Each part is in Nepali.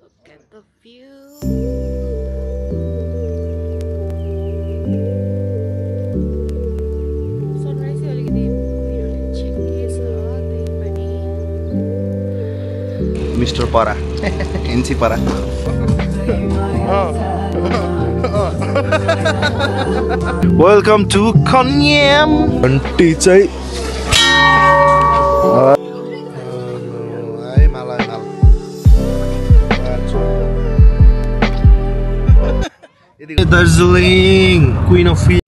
Look at the view. Sunrise अलिकति छिक्केछ त्यही पनि. Mr. Para. NC Para. Welcome to Konyam. Auntie chai. Darjeeling, Queen of Field.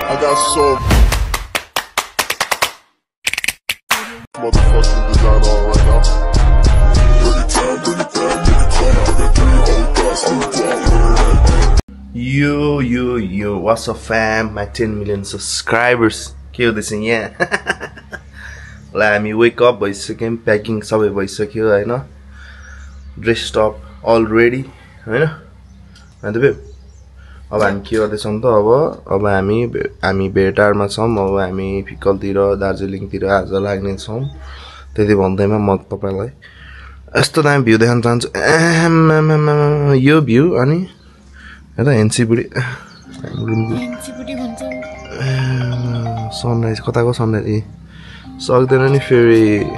I got so motherfucking design on right now. Yo, what's up fam? My 10 million subscribers. के हुँदैछ यहाँ? ल हामी वेक अप भइसक्यौँ, प्याकिङ सबै भइसक्यो हैन. ड्रेस्ड अप अलरेडी हैन. अन्त बे अब हामी के गर्दैछौँ त अब हामी भेटारमा छौँ. अब हामी फिक्कलतिर दार्जिलिङतिर आज लाग्ने छौँ. त्यति भन्दैमा म तपाईलाई यस्तो दामी भ्यू देखाउन चाहन्छु. यो भ्यू अनि हेर एनसीपुडी भन्छ. सनराइज कताको सनराइज सक्दैन नि फेरि.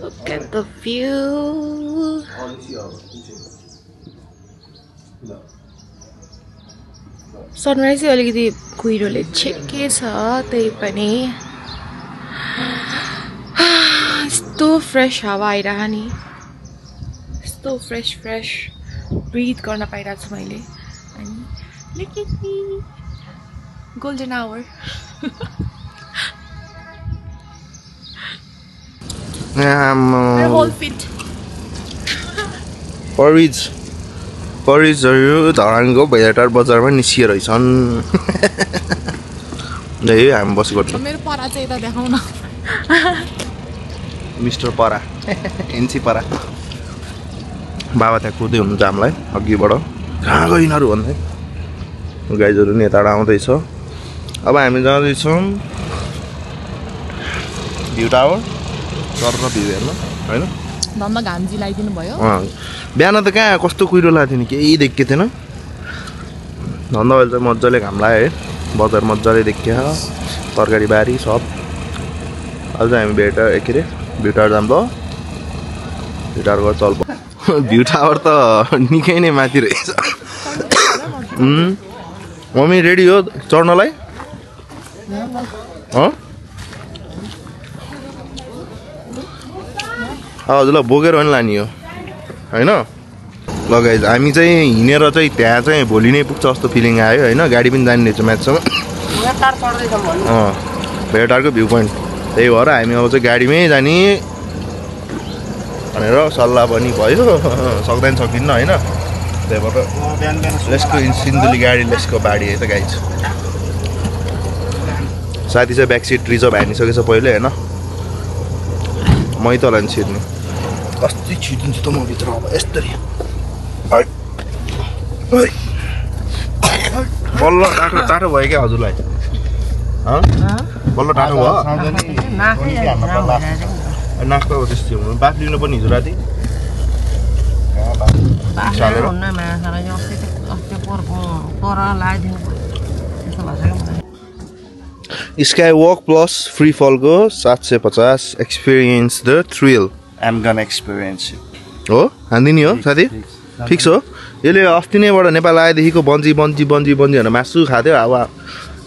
Look at the view. Sunrise अलिकति कुहिरोले छेकेछ त्यही पनि. यस्तो फ्रेस हावा आइरह नि. यस्तो फ्रेस ब्रिथ गर्न पाइरहेको छु मैले. अनि look at me. Golden hour. My whole fit. परिजहरू धरानको भैयाटार बजारमा निस्किएर छन्. ल हामी बसेको छौँ. मेरो परा चाहिँ यता देखाउन. मिस्टर परा एनसी परा बाबा त्यहाँ कुर्दै हुनुहुन्छ हामीलाई अघिबाट. कहाँ गयो यिनीहरू भन्दै. गाइजहरू नि यताबाट आउँदैछ. अब हामी जाँदैछौँ भ्यू टावर. तर भ्यू हेर्नु होइन. धम्म घामजी लगाइदिनु भयो. बिहान त कहाँ कस्तो कुहिरो लाग्थ्यो नि, केही देखेको थिएन. धन्दा अहिले चाहिँ मजाले घाम लाग्यो है. बजार मजाले देखियो, तरकारी बारी सब. अहिले चाहिँ हामी भ्यू टावर जाम. ल भ्यू टावर गएर चल. भ्यू टावर त निकै नै माथि रहेछ. मम्मी रेडी हो चढ्नलाई? हजुर ल बोकेर पनि लाने हो होइन. ल गाइज हामी चाहिँ हिँडेर चाहिँ त्यहाँ चाहिँ भोलि नै पुग्छ जस्तो फिलिङ आयो होइन. गाडी पनि जाने रहेछ म्याचसँग. भेटारको भ्यू पोइन्ट. त्यही भएर हामी अब चाहिँ गाडीमै जाने भनेर सल्लाह पनि भयो. सक्दैन सकिन्न होइन. त्यही भएर लेसको सिन्धुली गाडी लेसको बाडी है त गाइज. साथी चाहिँ ब्याक सिट रिजर्भ हानिसकेछ पहिले होइन. मै त होला नि छिर्नु. कति छिटिन्छु त म भित्र अब यस्तरी. बल्ल टाटो भयो क्या हजुरलाई? बल्ल टाटो भयो. नास्ता हो त्यस्तै हुनु. बाफ लिनु पनि हिजो राति स्काई वक प्लस फ्री फलको 750. Experience the thrill. I'm gonna experience it. हो हान्दिनी हो साथी. फिक्स हो. यसले अस्ति नैबाट नेपाल आएदेखिको बन्जी भनेर मासु खाथ्यो. अब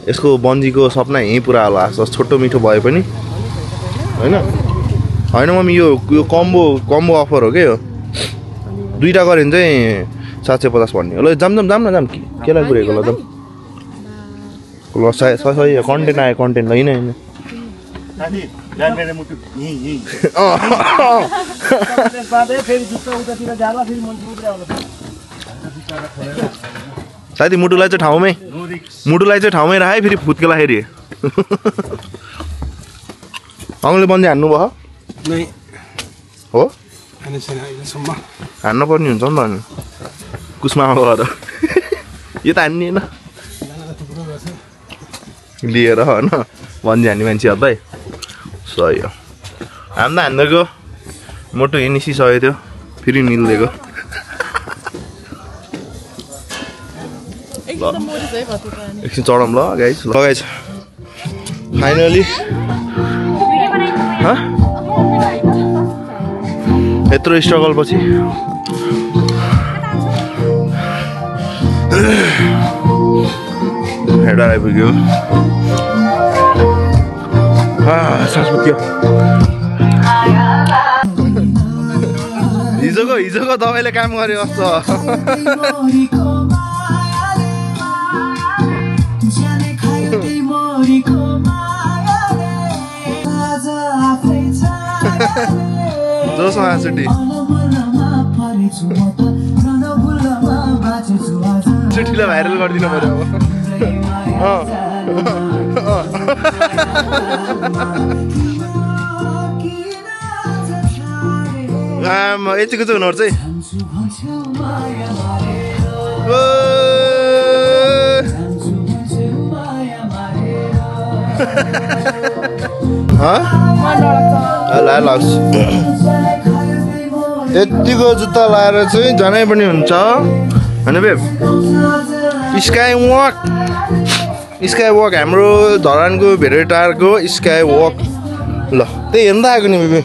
यसको बन्जीको सपना यहीँ पुरा होला. छोटो मिठो भए पनि होइन. होइन मम्मी यो कम्बो अफर हो क्या यो. दुईवटा गऱ्यो भने चाहिँ 750 भन्ने हो. ल जाम न केलाई पुऱ्याएको ल. ल सही कन्टेन्ट आयो. कन्टेन्ट ल होइन. साथी मुटुलाई चाहिँ ठाउँमै राखे फेरि फुत्केलाखेरि अङ्गले बन्दी हान्नु भयो हो. हान्न पर्ने हुन्छ नि त. अनि कुसमा गएर यो त हान्ने लिएर होइन बन्दी हान्ने मान्छे हदै. सही हो. हाम त हान्दिएको मोटो निसिसकेको थियो फेरि निल्दिएको एकछिन चढाउँ ल गाइस फाइनली यत्रो स्ट्रगल पछि हेडर आइपुग्यो सास पुग्यो हिजोको दबाईले काम गर्यो जस्तो जोसमा छुट्टी छुट्टीलाई भाइरल गरिदिनु पर्यो यतिको चाहिँ हुनुपर्छ यतिको जुत्ता लाएर चाहिँ जानै पनि हुन्छ होइन बेब स्काई वक हाम्रो धरानको भेरेटारको स्काई वक ल त्यही हेर्दा आएको नि बेबी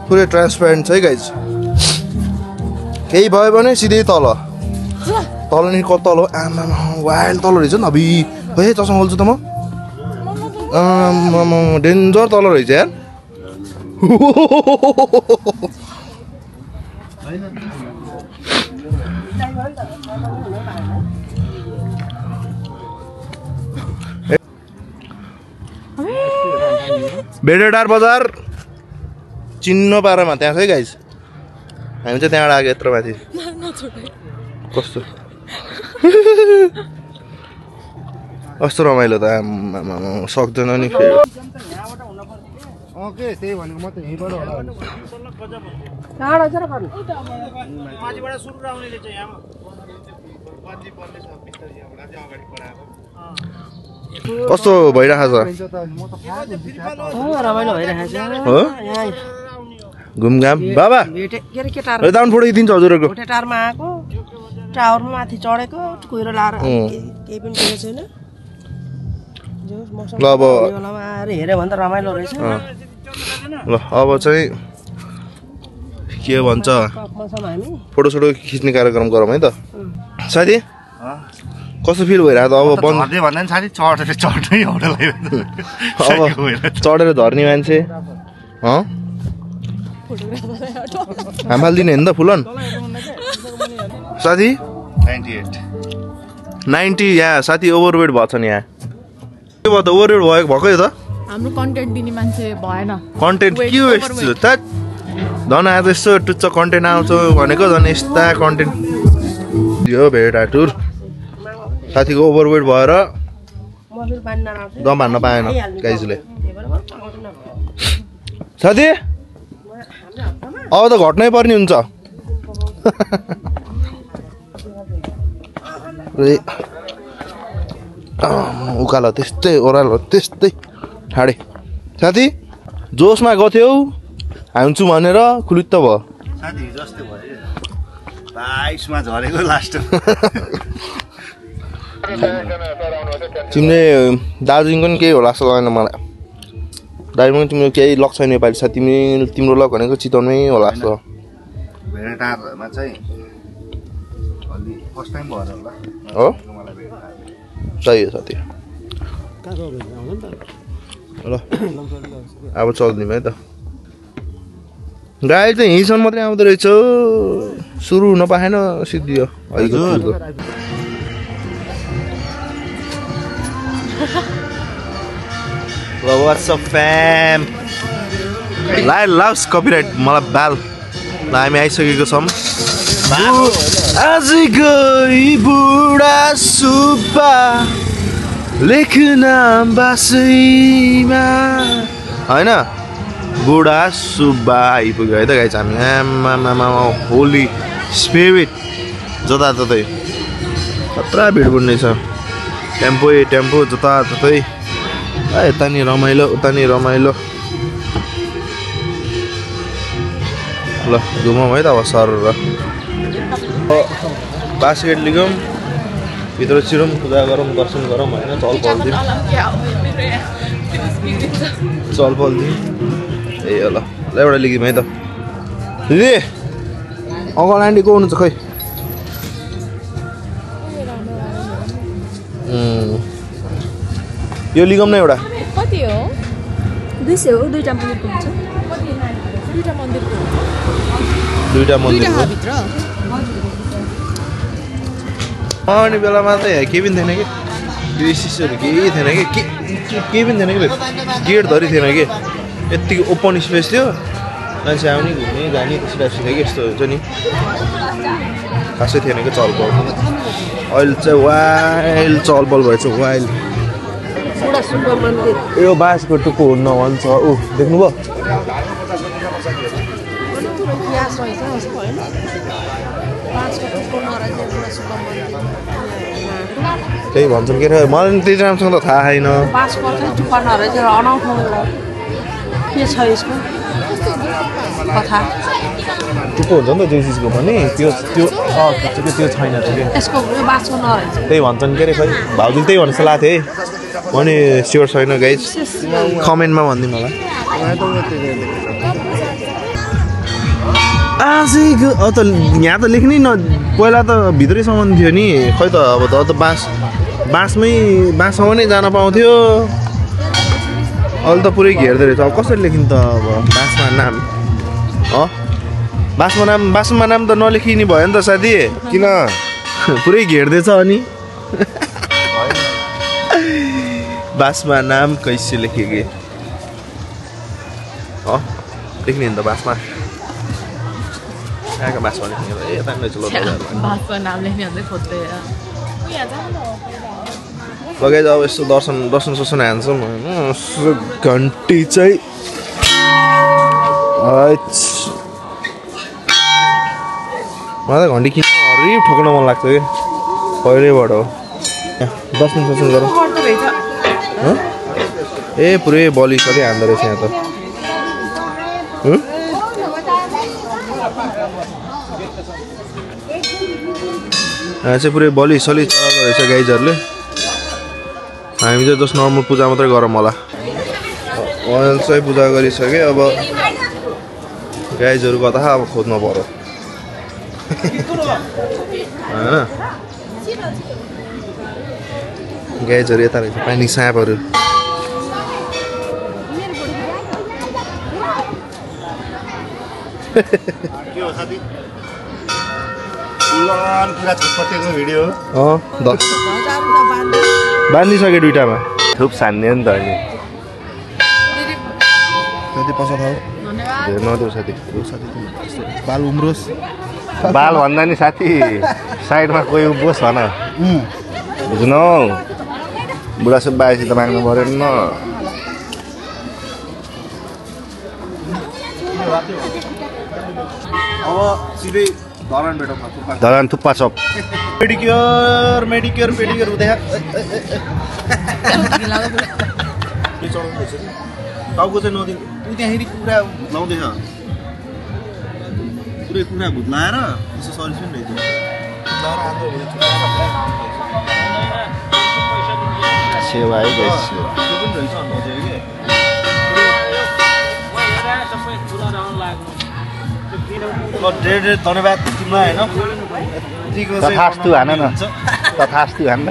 पुरै ट्रान्सपेरेन्ट छ है गाइज केही भयो भने सिधै तल नि तल आमा वाइल्ड तल रहेछ नि अबि है चस्मा खोल्छु त म डेन्जर तल रहेछ यार भेडेटार बजार चिन्नु पारामा त्यहाँ छ है गाइज हामी चाहिँ त्यहाँबाट आएको यत्रो माथि कस्तो कस्तो रमाइलो त सक्दैन नि फेरि कस्तो भइरहेको छ घुमघाम बाबा दाउन फोटो दिन्छ हजुरहरूको टारमा आएको टावरमा माथि चढेको कुहिरो लाएर केही पनि देखेको छैन ल अब हेऱ्यो भने त रमाइलो रहेछ ल अब चाहिँ के भन्छ फोटो सोटो खिच्ने कार्यक्रम गरौँ है त साथी कस्तो फिल भइरहेको त अब भन्दा नि साथी चढ्नै अब चढेर झर्ने मान्छे हाम्फालिदिने होइन त फुलन साथी 90 यहाँ साथी ओभरवेट भएको छ नि यहाँ के भयो त ओभरवेट भएको त हाम्रो कन्टेन्ट दिने मान्छे भएन कन्टेन्ट के हो यस्तो त धन आज यस्तो टुच्च कन्टेन्ट आउँछ भनेको झन् यस्ता कन्टेन्ट यो भेटा टुर साथीको ओभरवेट भएर दम हान्न पाएन गाइजले साथी अब त घट्नै पर्ने हुन्छ उकालो त्यस्तै ओह्रालो त्यस्तै ठाडे साथी जोसमा गथ्यौ हान्छु भनेर खुलित्त भयो साथी जस्तै भयो 22 मा झरेको लास्ट तिमीले दार्जिलिङको नि केही होला जस्तो लागेन मलाई दार्जिलिङ तिम्रो केही लक छैन नेपाली साथी तिम्रो लक भनेको चितवनमै होला जस्तो भेटारमा चाहिँ अलि फर्स्ट टाइम भएर होला हो सही हो साथी ल अब चल्दिउँ है त गाडी त यहीँसम्म मात्रै आउँदो रहेछ सुरु हुन पाएन सिद्धियो What's up fam? Loves copyright मलाई बाल ल हामी आइसकेको छौँ आजको बुढा सुब्बा लेख्न बासैमा होइन बुढा सुब्बा आइपुग्यो है त गाइस हामी आमा होली स्पिरिट जताततै खतरा भिड बुड्ने छ टेम्पो जताततै यता नि रमाइलो उता नि रमाइलो ल घुमौँ है त अब सर र बास्केट लिगौँ भित्र छिरौँ पूजा गरौँ दर्शन गरौँ होइन चलपल दिउँ चलपल दिउँ ए ल एउटा लिगौँ है त दिदी अङ्कल आन्टी को हुनुहुन्छ खै यो लिगौँ न एउटा कति हो 200 हो दुईटा मन्दिरको हुन्छ दुईटा मन्दिरको दुईटा मन्दिर भित्र अनि बेलामा त केही पनि थिएन कि सिसहरू केही थिएन कि केही पनि थिएन कि गेट धरि थिएन कि यत्तिको ओपन स्पेस थियो मान्छे आउने घुम्ने जाने त्यस्तो टाइप थियो कि यस्तो हुन्छ नि खासै थिएन कि चलपल अहिले चाहिँ वाइल्ड चलपल भएछ वाइल्ड यो बाँसको टुक्को हुन्न भन्छ ऊ देख्नुभयो त्यही भन्छन् के अरे मलाई पनि त्यति राम्रोसँग त थाहा छैन टुक्को हुन्छ नि त जो चिजको पनि त्यो त्यो त्यो छैन त्यही भन्छन् के अरे खै भाउजूले त्यही भन्नु जस्तो लाग्थ्यो है अनि स्योर छैन गाइज कमेन्टमा भनिदिनु होला आजको अब त यहाँ त लेख्नै न पहिला त भित्रैसम्म थियो नि खै त अब त बाँससम्म नै जान पाउँथ्यो अहिले त पुरै घेर्दो रहेछ अब कसरी लेखिन् त अब बाँसमा नाम बाँसमा नाम त नलेखिने भयो नि त साथी किन पुरै घेर्दैछ अनि बाँसमा नाम कैसे लेखेको लेख्ने नि त बाँसमा कहाँको बाँसमा लेख्ने ए यता बाँसमा नाम लेख्ने भन्दै खोज्दै लगाइ अब यस्तो दर्शन ससन हान्छौँ होइन घन्टी चाहिँ मलाई त घन्टी किन हरिब ठोक्न मन लाग्छ कि पहिल्यैबाट हो दर्शन ससन गरौँ ए पुरै बलि सली हान्दो रहेछ यहाँ त यहाँ चाहिँ पुरै बलि सली चलाएको रहेछ गाइजहरूले हामी चाहिँ जस्ट नर्मल पूजा मात्रै गरौँ होला अहिले चाहिँ पूजा गरिसकेँ अब गाइजहरू कता अब खोज्नु पर्यो होइन गाइजहरू यता रहेछ पानी साँपहरू बाँधिसक्यो दुइटामा थुप छान्ने नि त अहिले साथी पैसा थाहा नदेऊ साथी बाल उम्रोस् बाल भन्दा नि साथी साइडमा कोही उभोस् भन बुझ्नु बुढा सुब्बा आएपछि त माग्नु परेन अब सिधै धरान थुक्पा चप मेडिक्योर हुँदै टाउको चाहिँ नदिनु ऊ त्यहाँखेरि कुखुरा लाउँदैछ पुरै कुखुरा भुत लाएर यसो सर्भिस पनि रहेछ सेवा है त्यो पनि रहेछ धेरै धेरै धन्यवाद तिमीलाई होइन तथास्तु हान न तथास्तु हान न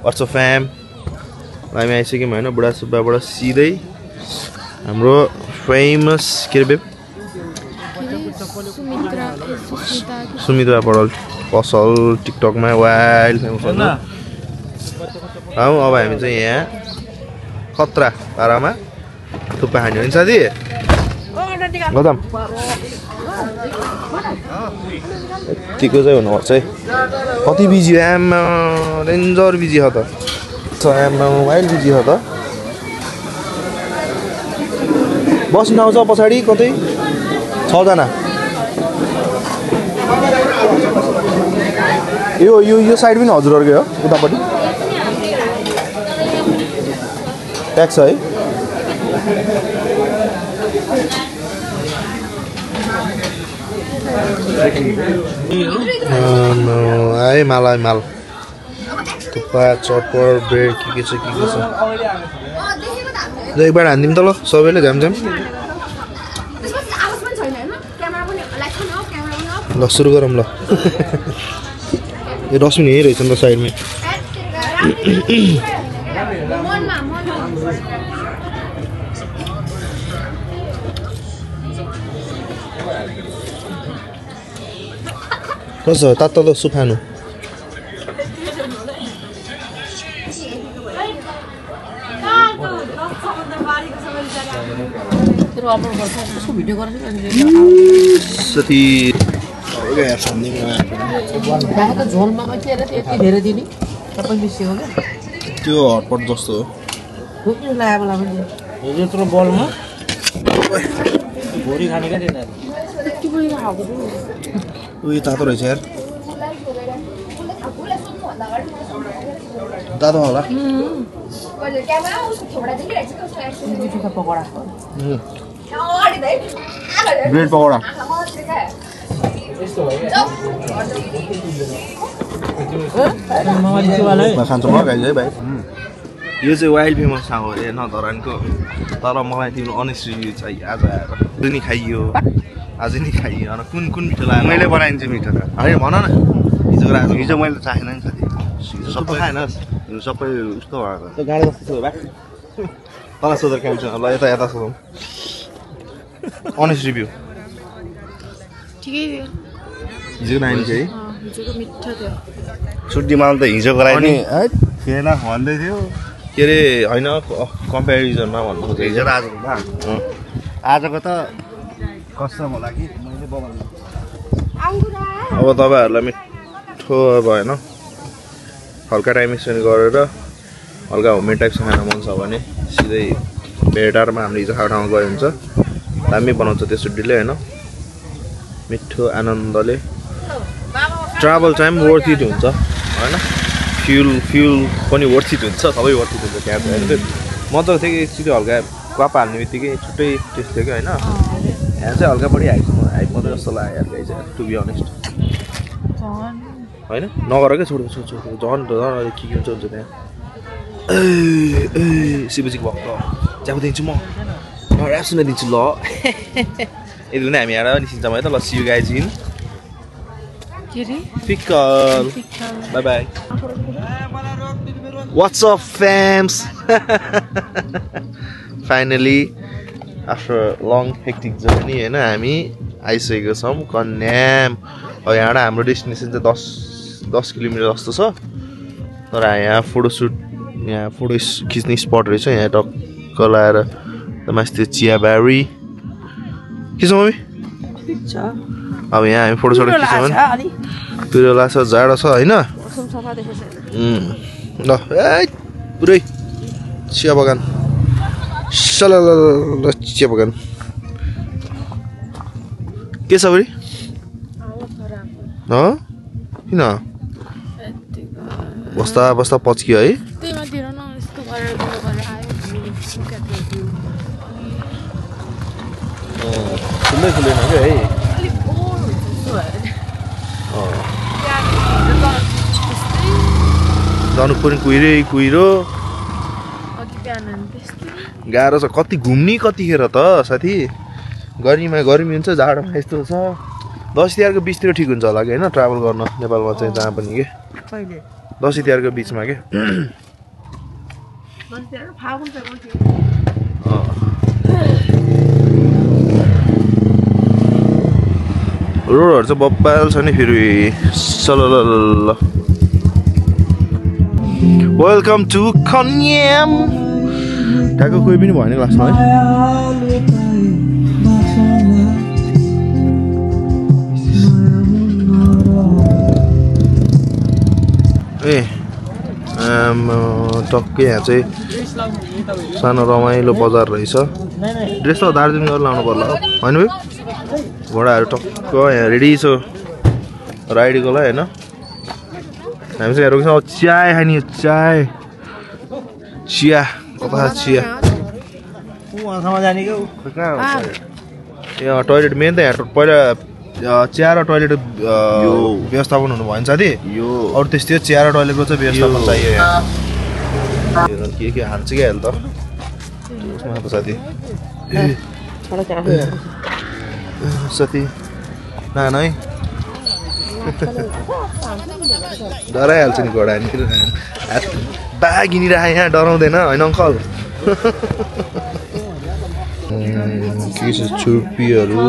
What's up fam? हामी आइसक्यौँ होइन बुढा सुब्बाबाट सिधै हाम्रो फेमस के अरे सुमित्रा पौडेल पसल टिकटकमा वाइल्ड फेमस हुन्छ अब हामी चाहिँ यहाँ खतरा पारामा थुक्पा खाने हो नि साथी गौतम यतिको चाहिँ हुनुपर्छ है कति बिजी हो आमा डेन्जर बिजी हो त आमा वाइल्ड बिजी हो त बस्नु आउँछ पछाडि कतै 6 जना यो साइड पनि हजुरहरुकै हो उतापट्टि ट्याक्स है आए माल थुक्पा चटपट ब्रेड के छ एकबार हान्दिम त ल सबैले झ्यामझ्याम ल सुरु गरौँ ल यो डस्टबिन यही रहेछ नि त साइडमै कसो तातो त सुखानु साथी त्यो हटपट जस्तो हो यत्रो बलमा भोरी खाने क्या उयो तातो रहेछ यार तातो होला ब्रेड पकौडा खान्छ म गाइज है भाइ यो चाहिँ वाइल्ड फेमस ठाउँ हो अरे नधरानको तर मलाई तिम्रो अनेस्ट रिभ्यू चाहिँ आज आएर पनि खाइयो आज नि खाइयो अनि कुन मिठो लाग्यो मैले बनाइदिन्छु मिठो त होइन भन न हिजो मैले चाखेन नि साथी सबै खाएनस् सबै उस्तो भएको त्यो गाडी जस्तो छ भाइ तल सोधेर क्याम्प ल यता सोधौँ अनेस्ट रिभ्यू ठिकै थियो हिजोको नानी चाहिँ हिजोको मिठो थियो छुट्टीमा त हिजोको लागि नि थिएन भन्दै थियो के अरे होइन कम्पेरिजनमा भन्नु खोजेको हिजो र आजको आजको त कस्तो होला कि मैले बनाउनु अब तपाईँहरूलाई मिठो अब होइन हल्का टाइम स्पेन्ड गरेर हल्का होममेड टाइप्स खान मन छ भने सिधै भेटारमा हामीले हिजो खाएको ठाउँमा गयो हुन्छ दामी बनाउँछ त्यो सुड्डीले होइन मिठो आनन्दले ट्राभल टाइम वर्थ इट हुन्छ होइन फ्युल पनि वर्थ इट हुन्छ सबै वर्थ इट हुन्छ त्यहाँ होइन मजाको थियो कि एकचोटि हल्का क्वाप हाल्ने बित्तिकै छुट्टै टेस्ट थियो कि होइन यहाँ चाहिँ हल्का बढी हाइप मात्रै जस्तो लाग्यो यार गाइज टु बी अनेस्ट होइन नगर क्या छोड्नु झन् अहिले के हुन्छ त्यहाँ शिवजीको भक्त च्याउ दिन्छु म ऱ्याप सुनाइदिन्छु ल यति पनि हामी यहाँ निस्किन्छौँ है त ल सियु गाइज इन पिकल bye bye what's up fams finally after long hectic journey होइन हामी आइसकेको छौँ कन्याम अब यहाँबाट हाम्रो डेस्टिनेसन चाहिँ 10 किलोमिटर जस्तो छ तर यहाँ फोटोसुट यहाँ फोटो खिच्ने स्पट रहेछ यहाँ टक्क लगाएर माथि त्यो चियाबारी के छ मम्मी अब यहाँ हामी फोटोसोटो खिच्यौँ भने पिरो लाग्छ जाडो छ होइन ल ए पुरै चिया बगान चिया बगान के छ फेरि किन बस्दा बस्दा पच्कियो है खुल्दै खुल्दैन क्या है जानु पनि कुहिरो गाह्रो छ कति घुम्ने कतिखेर त साथी गर्मी हुन्छ जाडोमा यस्तो छ 10 तिहारको बिचतिर ठिक हुन्छ होला कि होइन ट्राभल गर्न नेपालमा चाहिँ जहाँ पनि के 10 तिहारको बिचमा के रोडहरू चाहिँ बब्बाल छ नि फेरि सलल वेलकम टु कन्याम ट्याक्क कोही पनि भएन लास्टमा है ए टक्कै यहाँ चाहिँ सानो रमाइलो बजार रहेछ ड्रेस त दार्जिलिङ गरेर लाउनु पर्ला होइन भाइ घोडाहरू टक्क यहाँ रेडी छ राइडको लागि होइन हामी चाहिँ यहाँ रोक्छौँ चिया खाने चिया चिया कता चिया उहाँसँग जाने क्या यहाँ टोइलेट मेन त यहाँ पहिला चिया र टोइलेट व्यवस्थापन हुनु भयो नि साथी यो अरू त्यस्तै चिया र टोइलेटको चाहिँ व्यवस्थापन चाहियो यहाँ के हान्छ क्या अहिले त साथी साथी नाना है डराइहाल्छ नि घोडा नि बाघ हिँडिरहेको यहाँ डराउँदैन होइन अङ्कल के छ छुर्पीहरू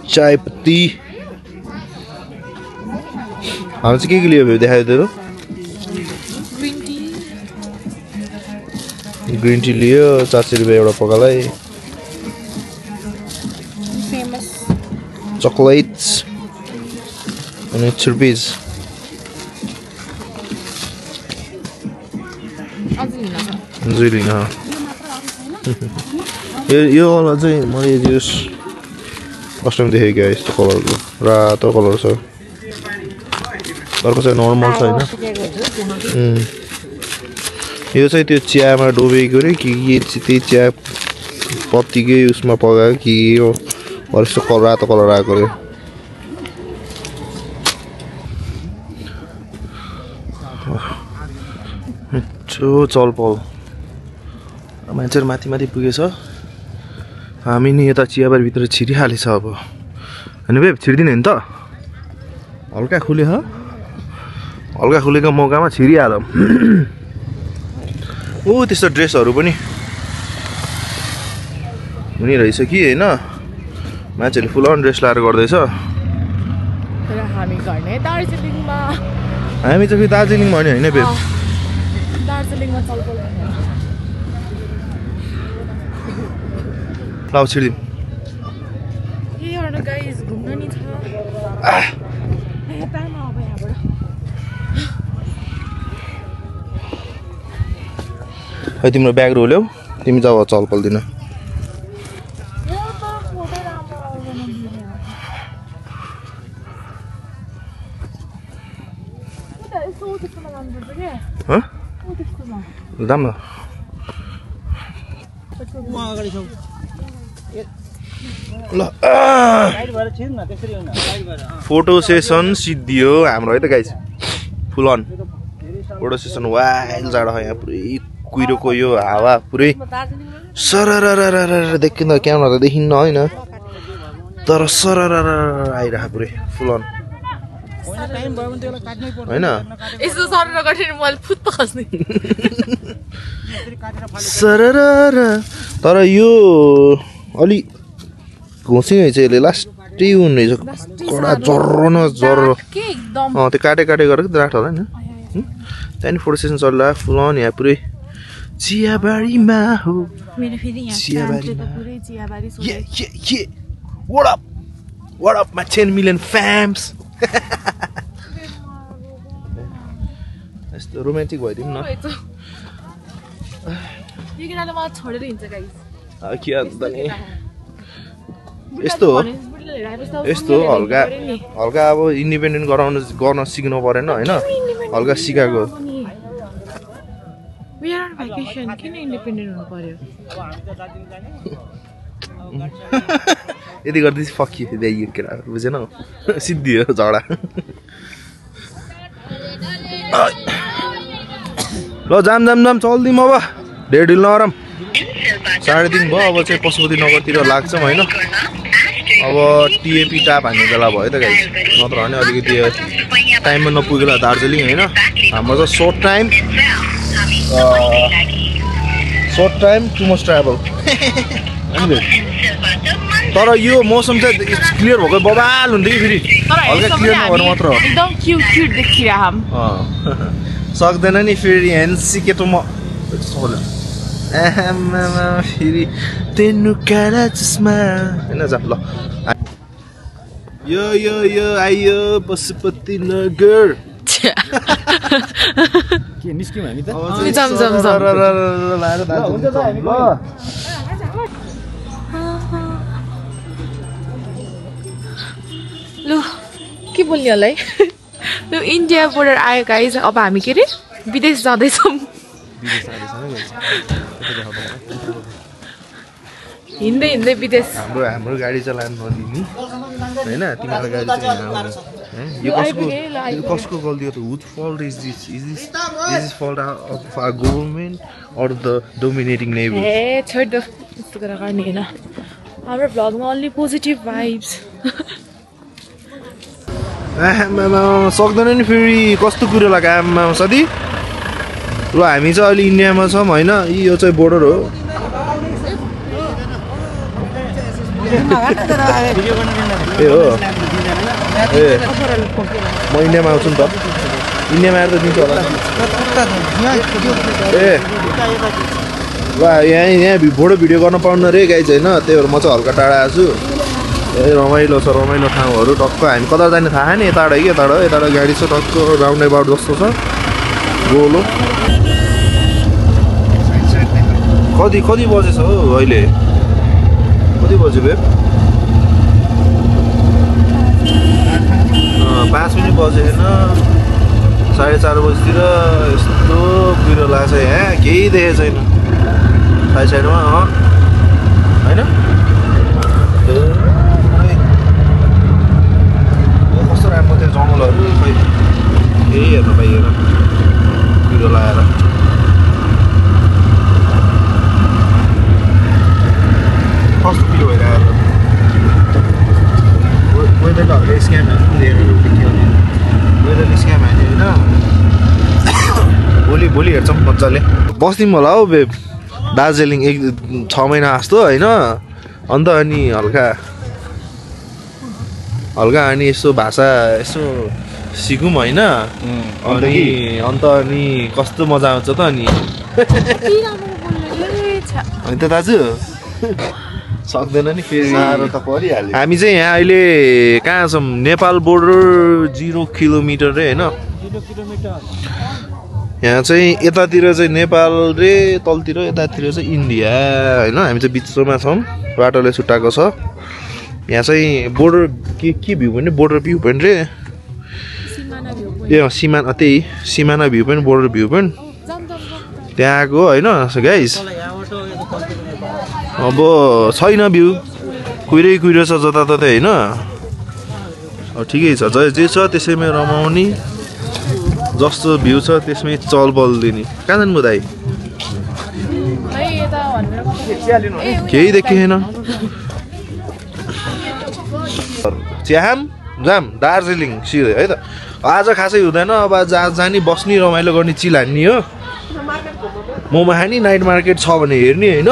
चायपत्ती हामी चाहिँ के लियो भयो देखायो तेरो ग्रिन टी लियो 400 रुपियाँ एउटा पकालाई चकलेट्स अनि छुर्पीज अझै लिन यो वाला चाहिँ मैले यो फर्स्ट टाइम देखेँ क्या यस्तो कलरको रातो कलर छ अर्को चाहिँ नर्मल छ होइन यो चाहिँ त्यो चियामा डुबेको रे कि त्यही चिया पत्तीकै उसमा पकायो कि हो यस्तो कलर रातो कलर आएको रे मिठो चलपल मान्छेहरू माथि माथि पुगेछ हामी नि यता चियाबारीभित्र छिरिहालेछ अब होइन बेब छिर्दिने नि त हल्का खुले हल्का खुलेको मौकामा छिरिहालौँ ओ त्यस्तो ड्रेसहरू पनि हुने रहेछ कि होइन मान्छेहरूले फुल अन ड्रेस लाएर गर्दैछ हामी चाहिँ फेरि दार्जिलिङमा भने होइन बेब लाउ छिर्दिउँ खै तिम्रो ब्यागहरू ल्याऊ तिमी जाऊ चलपल दिन दाम न ल फोटो सेसन सिद्धियो हाम्रो है त guys full on photo session wild जाडो यहाँ पुरै कुहिरोको यो हावा पुरै सरर देखिन्न क्यामेरा त देखिन्न होइन तर सरर आइरहेको पुरै फुल अन होइन सरर तर यो अलि घोसिङ चाहिँ यसले लास्टै हुने रहेछ कडा जर्रो न जर्रो त्यो काटे गरेको राख्छ होला नि त्यहाँदेखि फोटो सेसन चल्ला फुल अन यहाँ पुरै चियाबारीमा हो What up my 10 million fams यस्तो रोमान्टिक भइदिउँ न के अन्त नि यस्तो हल्का अब इन्डिपेन्डेन्ट गर्न सिक्नु परेन होइन हल्का सिकाएको किन इन्डिपेन्डेन्ट हुनु पर्यो यदि गर्दैछ फकियो ब्याइयो केटा बुझेन सिद्धियो झगडा ल जाम चल्दिउँ अब ढेर ढिल नगरौँ 3:30 भयो अब चाहिँ पशुपति नगरतिर लाग्छौँ होइन अब टिएपी टाप हान्ने बेला भयो त गाइस नत्र भने अलिकति टाइममा नपुगेला दार्जिलिङ होइन हाम्रो त short time too much travel तर यो मौसम चाहिँ क्लियर भएको बबाल हुन्थ्यो कि फेरि हल्का क्लियर नभएर मात्र एकदम क्युट देखिरहम सक्दैन नि फेरि हेन्सी केटो म फेरि तेनु काला चस्मा होइन जा ल यो आइयो पशुपति नगर के निस्क्यौँ हामी त लु के बोल्ने होला है यो इन्डिया बोर्डर आयो गाइज अब हामी के अरे विदेश जाँदैछौँ हिँड्दै हिँड्दै विदेश हाम्रो गाडी चलाउनु नदिने हैन तिमीहरुको गाडी चाहिँ यहाँ आउने यो कसको गल्ती हो त whose fault is this fault of our government or the dominating navy ए छोड दो यस्तो कुरा गर्ने हैन हाम्रो भ्लगमा ओन्ली पोजिटिभ भाइब्स मामा सक्दैन नि फेरि कस्तो कुरो लगा आमा साथी ल हामी चाहिँ अहिले इन्डियामा छौँ हैन यो चाहिँ बोर्डर हो ए हो ए म इन्डियामा आउँछु नि त इन्डियामा आएर त दिन्छु होला ए ल यहाँ भिडियो गर्न पाउनु रे गाइज होइन त्यही भएर म चाहिँ हल्का टाढा आएको छु ए रमाइलो छ रमाइलो ठाउँहरू टक्क हामी कता जाने थाहा नि यताबाट कि यताबाट गाडी छ टक्क राउन्ड एबाउट जस्तो छ गोलो कति बजेछ हौ अहिले कति बज्यो बे 5 मिनट बजेन 4:30 बजीतिर यस्तो पिरो लाग्छ यहाँ केही देखेको छैन साइडमा होइन कस्तो राम्रो थियो जङ्गलहरू खै केही हेर्न पाइएन पिरो लगाएर कस्तो पिरो भइरहेको वेदरले स्क्याम वेदरले स्क्याम हान्यो होइन भोलि हेर्छौँ मजाले बस्दिउँ होला हौ बे दार्जिलिङ 6 महिना जस्तो होइन अन्त अनि हल्का अनि यसो भाषा यसो सिकौँ होइन अन्त अनि कस्तो मजा आउँछ त अनि होइन त दाजु सक्दैन नि फेरि हामी चाहिँ यहाँ अहिले कहाँ छौँ नेपाल बोर्डर 0 किलोमिटर रे होइन यहाँ चाहिँ यतातिर चाहिँ नेपाल रे तलतिर यतातिर चाहिँ इन्डिया होइन हामी चाहिँ बिचमा छौँ बाटोले छुट्टाएको छ यहाँ चाहिँ बोर्डर के भ्यू पनि बोर्डर भ्यू पोइन्ट रे ए सिमाना त्यही सिमाना view point border view point त्यहाँको होइन गाइस अब छैन भ्यू कुहिरो छ जताततै होइन ठिकै छ जे छ त्यसैमै रमाउने जस्तो भ्यू छ त्यसमै चलबल दिने कहाँ जानु दाइ केही देखिएन च्याम जाम दार्जिलिङ सिधै है त आज खासै हुँदैन अब जहाँ जाने बस्ने रमाइलो गर्ने चिल हान्ने हो मोमो खाने नाइट मार्केट छ भने हेर्ने होइन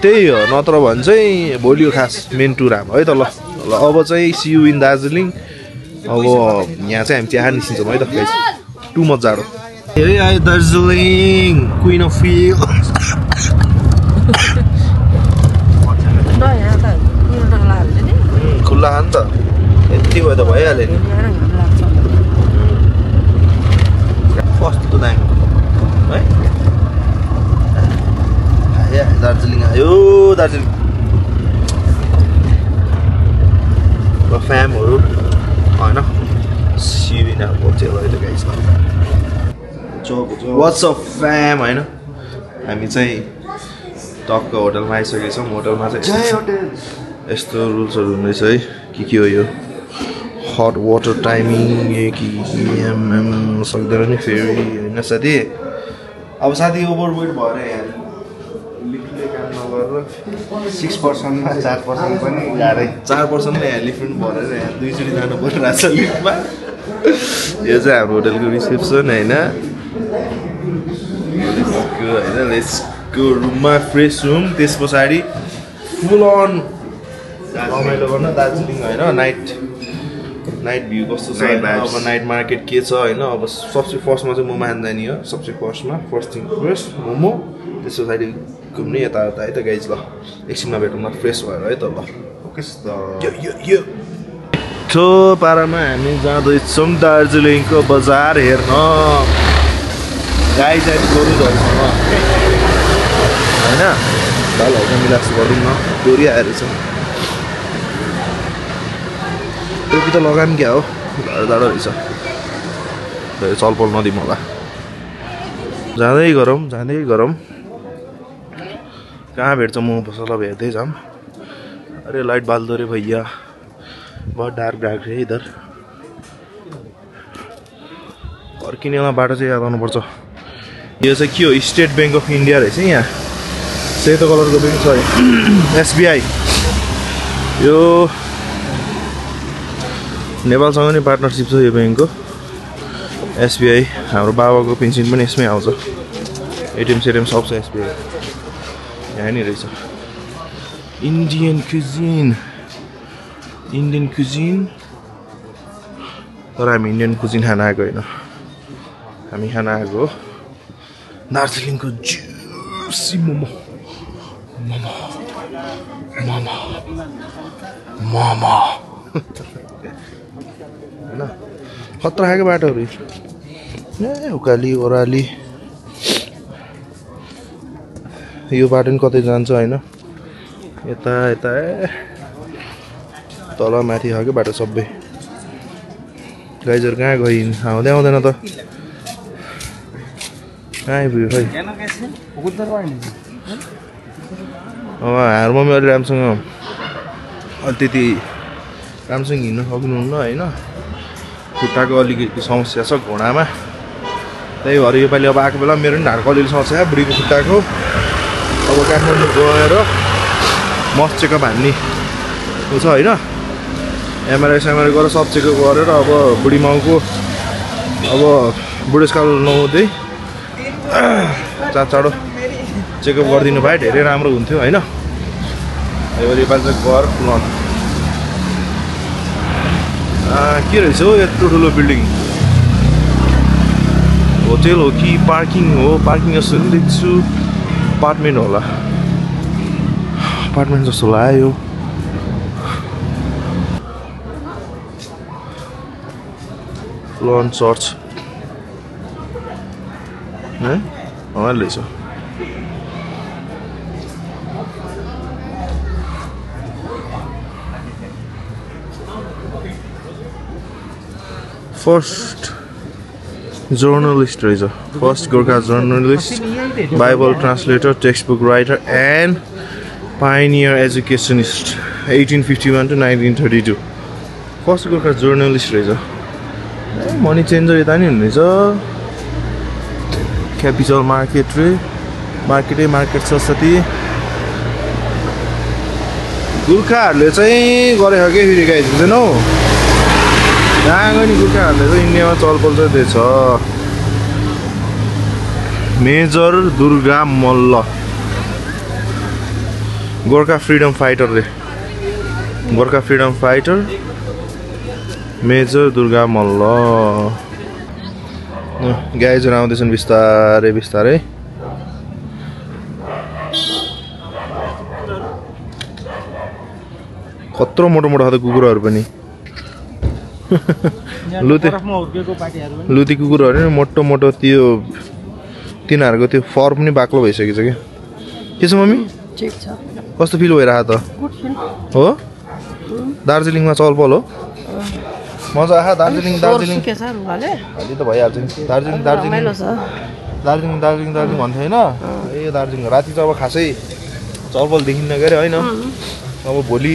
त्यही हो नत्र भने चाहिँ भोलि हो खास मेन टुर हाम्रो है त ल अब चाहिँ सियु इन दार्जिलिङ अब यहाँ चाहिँ हामी चिया निस्किन्छौँ है त टु मच जाडो ए आयो दार्जिलिङ क्विन अफ फिल खुल्ला खान त यति भयो त भइहाल्यो नि कस्तो दामी है दार्जिलिङ आयो दार्जिलिङ फ्यामहरू होइन सिबिना होटेल है त गाइस वाट्स अफ फ्याम होइन हामी चाहिँ टक्क होटलमा आइसकेको छौँ होटलमा चाहिँ यस्तो रुल्सहरू हुँदैछ है के हो यो हट वाटर टाइमिङ कि सक्दैन नि फेरि होइन साथी अब साथी ओभरवेट भएर यहाँ लिफ्टले काम नगरेर 6%मा 4% पनि गाह्रै 4%ले यहाँ लिफ्ट पनि भरेर यहाँ 2 चोटि जानु परिरहेको छ लिफ्टमा यो चाहिँ हाम्रो होटलको रिसेप्सन होइन लेट्स गो रुममा फ्रेस रुम त्यस पछाडि फुल अन रमाइलो गर्न दार्जिलिङ होइन नाइट भ्यू कस्तो छ अब नाइट मार्केट के छ होइन अब सबसे फर्स्टमा चाहिँ मोमो खान जाने हो सबसे फर्स्टमा फर्स्ट थिङ फर्स्ट मोमो त्यस पछाडि घुम्ने यताउता है त गाइज ल एकछिनमा भेटौँ न फ्रेस भएर है त ल ओके मिठो पारामा हामी जाँदैछौँ दार्जिलिङको बजार हेर्न गाई चाहिँ गोरुहरूसँग होइन दाल हल्का मिलाक्स गरौँ न गोरी आएर छ टोपी त लगाऊँ क्या हो जाडो रहेछ चलपल नदिउँ होला जाँदै गरौँ कहाँ भेट्छ म पसला भेट्दै जाऊँ अरे लाइट बाल दो रे भैया बहुत डार्क है इधर फर्किने बाटो चाहिँ याद आउनुपर्छ यो चाहिँ के हो स्टेट बैंक अफ इन्डिया रहेछ यहाँ सेतो कलरको बैंक छ एसबीआई यो नेपालसँग नि पार्टनरसिप छ यो बैंकको एसबीआई हाम्रो बाबाको पेन्सन पनि यसमै आउँछ एटिएम सेटिएम सब छ एसबीआई यहाँ नि रहेछ इन्डियन कुजिन तर हामी इन्डियन कुजिन खान आएको होइन हामी खान आएको हो दार्जिलिङको जुसी मोमो होइन खतरा खाएको बाटोहरू ए उकाली ओह्राली यो बाटो पनि कतै जान्छ होइन यता यता तल माथि खाएको बाटो सबै गाइजहरू कहाँ गइन् आउँदै आउँदैन त कहाँ आइपुग्यो खै हाम्रो मम्मी अलि राम्रोसँग अलि त्यति राम्रोसँग हिँड्नु सक्नुहुन्न होइन खुट्टाको अलिकति समस्या छ घुँडामा त्यही भएर योपालि अब आएको बेला मेरो पनि ढाडको अलिअलि समस्या बुढीको खुट्टाको अब काठमाडौँ गएर मस्ट चेकअप हान्ने छ होइन एमआरआई गरेर सब चेकअप गरेर अब बुढी माउको अब बुढेसकाल नहुँदै चाँडो चेकअप गरिदिनु भए धेरै राम्रो हुन्थ्यो होइन योपालि चाहिँ घर के रहेछ हो यत्रो ठुलो बिल्डिङ होटेल हो कि पार्किङ हो पार्किङ जस्तो पनि देख्छु अपार्टमेन्ट होला अपार्टमेन्ट जस्तो लाग्यो लन्च चर्च है रमाइलो रहेछ फर्स्ट जर्नलिस्ट रहेछ first Gorkha journalist Bible translator text book writer and pioneer educationist 1851 to 1932 first Gorkha journalist रहेछ मनी चेन्जर यता नि हुनेछ क्यापिटल मार्केट रे मार्केट छ साथी गोर्खाहरूले चाहिँ गरेको के फेरि गाइज बुझ्दैनौ जहाँ गयो नि गोर्खाहरूले चाहिँ इन्डियामा चलपल चाहिँ दिएछ major Durga Malla Gorkha freedom fighter रे Gorkha freedom fighter major Durga Malla गाइजहरू आउँदैछन् बिस्तारै बिस्तारै कत्रो मोटो मोटो खालको कुकुरहरू पनि लुते कुकुरहरू नि मोटो मोटो त्यो तिनीहरूको त्यो फर पनि बाक्लो भइसकेको छ क्या के छ मम्मी ठिक छ कस्तो फिल भइरहेको त हो दार्जिलिङमा चलपल हो मजा आयो दार्जिलिङ के छ रुगाले अलि त भइहाल्छ नि दार्जिलिङ भन्थ्यो होइन ए दार्जिलिङ राति चाहिँ अब खासै चलपल देखिन्न के अरे होइन अब भोलि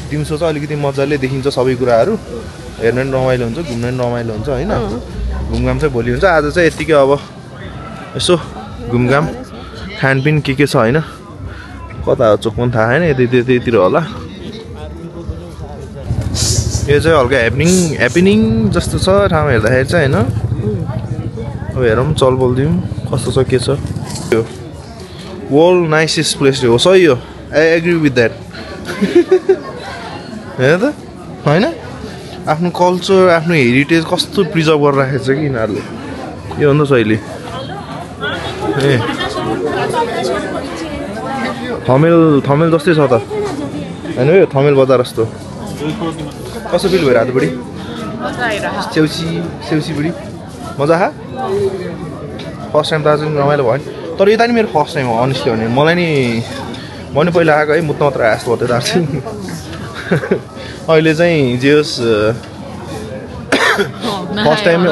दिउँसो चाहिँ अलिकति मजाले देखिन्छ सबै कुराहरू हेर्न पनि रमाइलो हुन्छ घुम्न पनि रमाइलो हुन्छ होइन घुमघाम चाहिँ भोलि हुन्छ आज चाहिँ यत्तिकै अब यसो घुमघाम खानपिन के छ होइन कता हो चोक पनि थाहा छैन त्यतिर होला यो चाहिँ हल्का ह्यापनिङ जस्तो छ ठाउँ हेर्दाखेरि चाहिँ होइन अब हेरौँ चलपल दिउँ कस्तो छ के छ यो वर्ल्ड नाइसेस्ट प्लेस हो सही हो आई एग्री विथ द्याट हेर त होइन आफ्नो कल्चर आफ्नो हेरिटेज कस्तो प्रिजर्भ गरेर राखेको छ कि यिनीहरूले यो भन्दा सहिले ए थमेल जस्तै छ त होइन यो थमेल बजार जस्तो कस्तो फिल भइरहेको बुढी सेउसी बुढी मजा खा फर्स्ट टाइम दार्जिलिङ रमाइलो भयो नि तर यता नि मेरो फर्स्ट टाइम हो अनेस्टली भने मलाई नि म नि पहिला आएको है मुद्दा मात्र आएको जस्तो भयो दार्जिलिङ अहिले चाहिँ जे होस् फर्स्ट टाइममै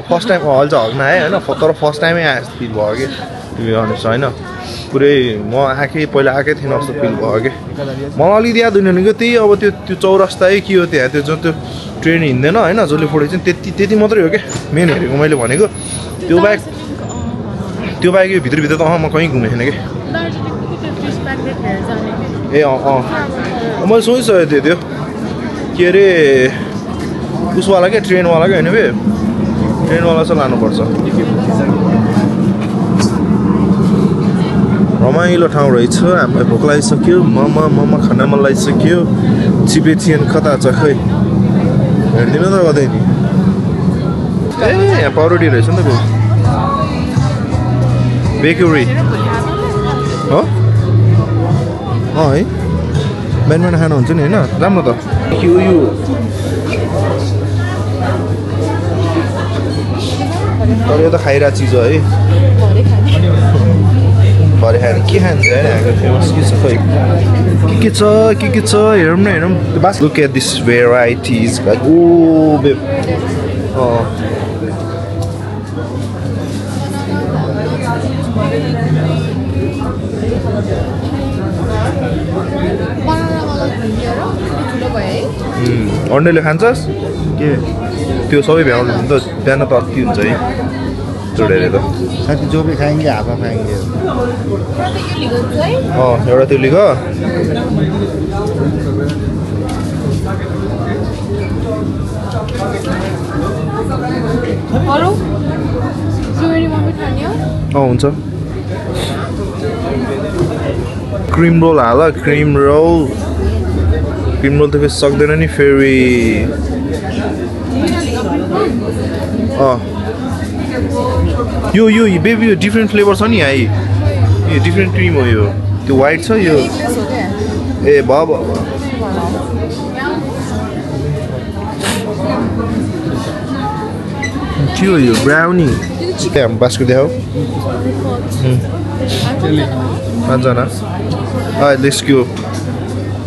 फर्स्ट टाइम अहिले चाहिँ हक नआएँ होइन तर फर्स्ट टाइमै आए जस्तो फिल भयो कि टु बी अनेस्ट होइन पुरै म पहिला आएकै थिएन जस्तो फिल भयो कि मलाई अलिकति याद हुने भनेको त्यही अब त्यो चौरस्ता के हो त्यहाँ त्यो त्यो ट्रेन हिँड्दैन होइन जसले फोटो चाहिँ त्यति मात्रै हो क्या मेन हेरेको मैले भनेको त्यो बाहेक यो भित्रभित्र त म कहीँ घुमेको थिएन कि ए मैले सोचिसकेको थिएँ त्यो के अरे उसवाला क्या ट्रेनवाला क्या होइन बे ट्रेनवाला चाहिँ लानुपर्छ रमाइलो ठाउँ रहेछ हामीलाई भोक लागिसक्यो मम खान मन लागिसक्यो चिपेचियन कता छ खै हेरिदिनु त कतै नि ए यहाँ पाउरोटी रहेछ नि त बेकरी है बिहान खानुहुन्छ नि होइन राम्रो त यो तर यो त खाइरहेको चिज हो है भरे खाएर के खान्छ है हाम्रो फेमस के छ खै के छ हेरौँ न हेरौँ लुक एट दिस भेराइटिज ओ अन्डेले खान्छस् के त्यो सबै भ्याउनु त बिहान त अति हुन्छ है जोडेर त साथी जो भी खाएंगे हाफा खाएंगे एउटा त्यो लिग हुन्छ क्रिम रोल हाल क्रिम रोल त फेरि सक्दैन नि फेरि यो बेबी यो डिफ्रेन्ट फ्लेभर छ नि है यो डिफ्रेन्ट क्रिम हो यो त्यो वाइट छ यो ए बाबा के हो यो ब्राउनी हम बास्केट देखाऊ 5 जना Alright, let's go.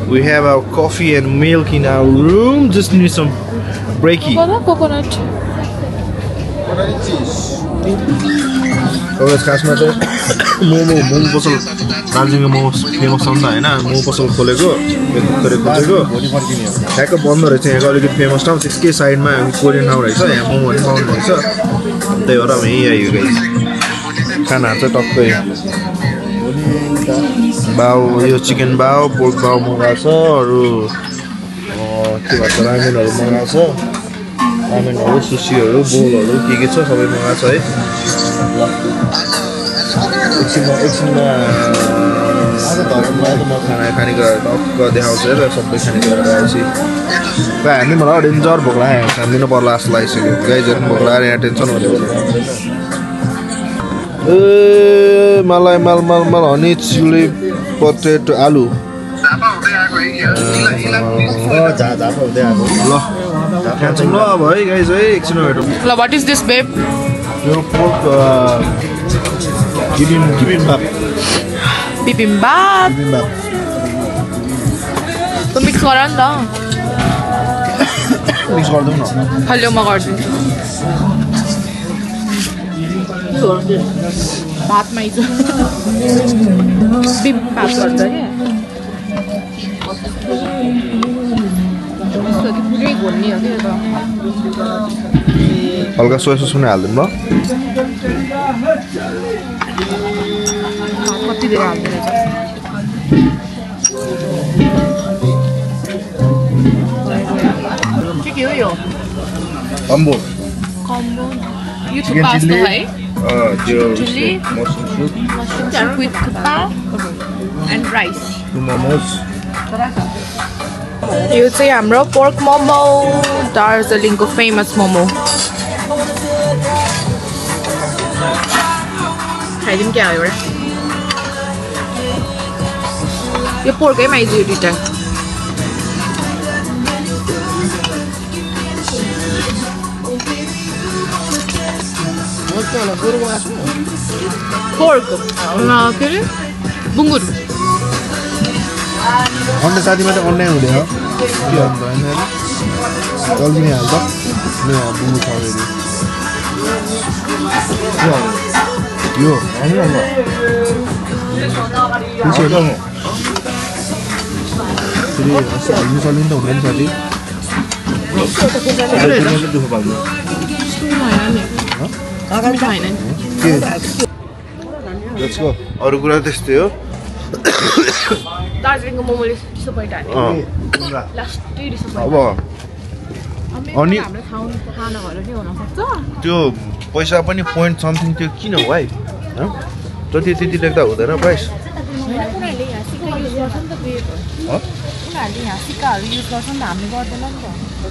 We have our coffee and milk in our room. Just need some breaky. Coconut. खासमा चाहिँ मोमो पसल दार्जिलिङको मोमो फेमस छ नि त होइन मोमो पसल खोलेको खोजेको ठ्याक्क बन्द रहेछ यहाँको अलिकति फेमस ठाउँ त्यसकै साइडमा कोरियन ठाउँ रहेछ यहाँ मोमोहरू पाउनु रहेछ त्यही भएर यहीँ आयो गाइस खानाहरू चाहिँ टक्कै बाउ यो चिकन बाउ पोर्क बाउ मगाएको छ अरू के भन्छ रामेनहरू मगाएको छ रामेनहरू सुसीहरू बोलहरू के छ सबै मगाएको छ है एकछिनमा म खानेकुरा टक्क देखाउँछु है सबै खानेकुरा आएपछि हामी मलाई डेन्जर भोक लाग्यो खानिदिनु पर्ला जस्तो लागिसक्यो गाइजहरू पनि भोक लागेर यहाँ टेन्सन हुँदैन ए मलाई माल हनी चिली पोटेटो आलु ल खान्छौँ ल अब है गाइज है एकछिनमा भेटौँ ल व्हाट इज दिस बेब यो पोर्क बिबिम्बाप तो मिक्स गर नि त मिक्स गरिदिउँ न हल्यो म गरिदिन्छु भातमा हिजो बिबिम्बाप गर्छ क्या पुरै घोल्ने हो क्या हल्का सोया सस पनि हालिदिउँ ल कति धेरै हाल्दो रहेछ के हो यो कम्बो यो थुक्पा जस्तो है त्यो chilli mushroom soup with thukpa and rice momos यो चाहिँ हाम्रो पोर्क मोमो दार्जिलिङको फेमस मोमो खाइदिउँ क्या एउटा यो पोर्कैमा आइज यो दुइटा पोर्क के अरे बुङ्गुर अन्डा साथीमा त अन्डै हुँदैन के अन्त होइन जल्दी नै हाल्छ बुङ्गो छ अरे यो हामी अब फेरि हिँड्नु चल्नु त हुँदैन साथी दुःख पाल्नु लेट्स गो अरू कुरा त्यस्तै हो दार्जिलिङको मोमोले डिसपोइन्ट हाल्यो लास्टै डिसपोइन्ट अब अनि त्यो पैसा पनि पोइन्ट समथिङ त्यो किन हो भाइ जति त्यति लेख्दा हुँदैन प्राइस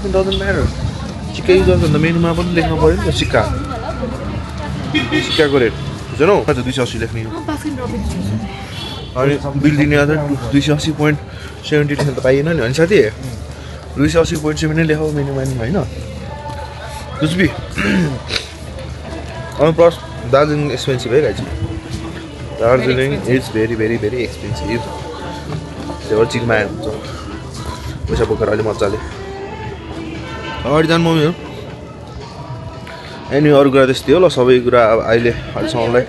डजन्ट म्याटर सिक्का युज गर्छ भने त मेनुमा पनि लेख्नु पऱ्यो नि त सिक्काको रेट बुझेनौ 280 लेख्ने अनि बिल दिने अझ 280.70 लेख्न त पाइएन नि अनि साथी 280.7 नै लेखाऊ मेनुमा नि होइन कुचबी अनि प्लस दार्जिलिङ एक्सपेन्सिभ है guys Darjeeling is very very very expensive त्यो चिजमा हुन्छ पैसा बोकेर अलि मजाले अगाडि जानु मम्मी हो अनि अरू कुरा त्यस्तै हो ल सबै कुरा अब अहिले अहिलेसम्मलाई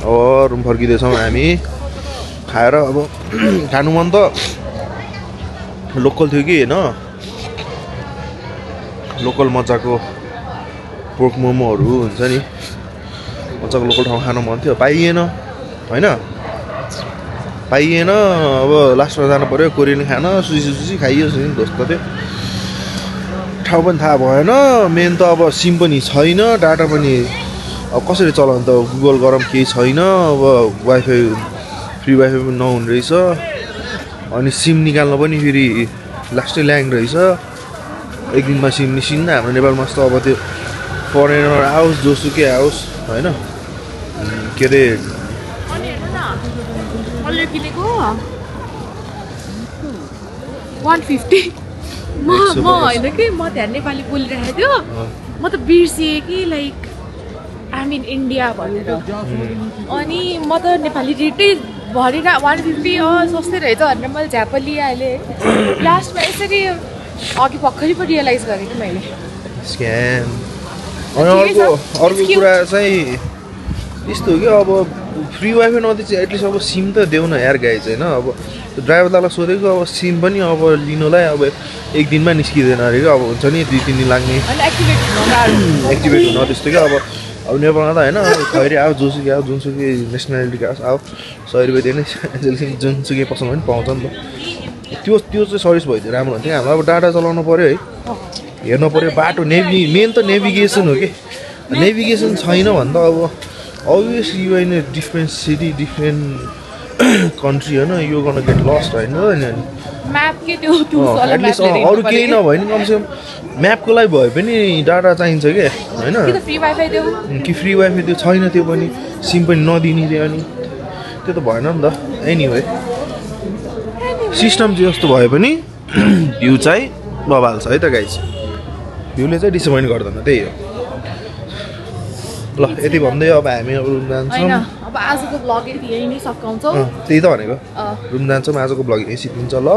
अब रुम फर्किँदैछौँ हामी खाएर अब खानु मन त लोकल थियो कि होइन लोकल मजाको पोर्क मोमोहरू हुन्छ नि मजाको लोकल ठाउँ खानु मन थियो पाइएन होइन पाइएन अब लास्टमा जानु पऱ्यो कोरियन खान सुसी खाइयो दोस्त थियो ठाउँ पनि थाहा भएन मेन त अब सिम पनि छैन डाटा पनि अब कसरी चलाउनु त गुगल गरौँ केही छैन अब वाइफाई फ्री वाइफाई पनि नहुने रहेछ अनि सिम निकाल्न पनि फेरि लास्टै ल्याङ रहेछ एक दिनमा सिम निस्किन्न हाम्रो नेपालमा जस्तो अब त्यो फरेनर आओस् जोसुकै आओस् होइन के अरे म होइन कि म त्यहाँ नेपाली बोलिरहेको थियो म त बिर्सिएँ कि लाइक आइ मिन इन्डिया भनेर अनि म त नेपाली रेटै भरिन 150 सस्तै रहेछ भनेर मैले झ्याप लिइहालेँ लास्टमा यसरी अघि भर्खरै पो रियलाइज गरेँ कि मैले स्क्याम अनि अर्को कुरा चाहिँ यस्तो हो कि अब फ्री वाइफाई नदिए चाहिँ एटलिस्ट अब सिम त देऊ न यार गाइज होइन अब ड्राइभर दादालाई सोधेको अब सिम पनि अब लिनुलाई अब एक दिनमा निस्किँदैन अरे क्या अब हुन्छ नि 2-3 दिन लाग्ने एक्टिभेट हुन त्यस्तो क्या अब नेपालमा त होइन खैरी आओस् जोसुकै आओस् जुनसुकै नेसनालिटीको आओस् 100 रुपियाँ दिने जुनसुकै पसलमा पनि पाउँछ नि त त्यो चाहिँ सर्भिस भइदियो राम्रो हुन्थ्यो हाम्रो अब डाटा चलाउनु पऱ्यो है हेर्नु पऱ्यो बाटो मेन त नेभिगेसन हो कि नेभिगेसन छैन भने त अब obviously you are in a different city, different country, होइन you gonna get lost होइन म्याप के त्यो एटलिस्ट अरू केही नभए नि कमसेकम म्यापको लागि भए पनि डाटा चाहिन्छ क्या होइन कि फ्री वाइफाई त्यो छैन त्यो पनि सिम पनि नदिने रे अनि त्यो त भएन नि त एनिवे सिस्टम चाहिँ जस्तो भए पनि भ्यू चाहिँ बबाल छ है त गाइज भ्यूले चाहिँ डिसपोइन्ट गर्दैन त्यही हो ल यति भन्दै अब हामी रुम जान्छौँ अब आजको ब्लग यही नै सकाउँछौँ त्यही त भनेको रुम जान्छौँ आजको ब्लग यही सिद्धिन्छ ल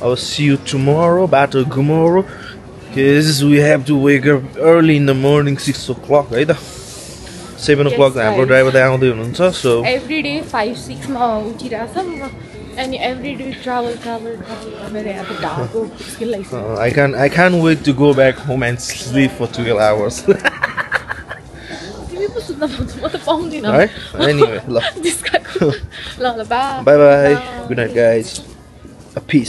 अब सी यु टुमोरो बाटो घुमोरो because we have to wake up early in the morning 6 o'clock है त 7 o'clock हाम्रो ड्राइभर त आउँदै हुनुहुन्छ सो एभ्री डे 5-6 मा उठिरहेछौँ अनि एभ्री डे ट्राभल गरेर अब ढाको skill लाइछ I can't wait to go back home and sleep for 12 hours म त पाउँदिन है anyway ल ल by bye bye good night guys a peace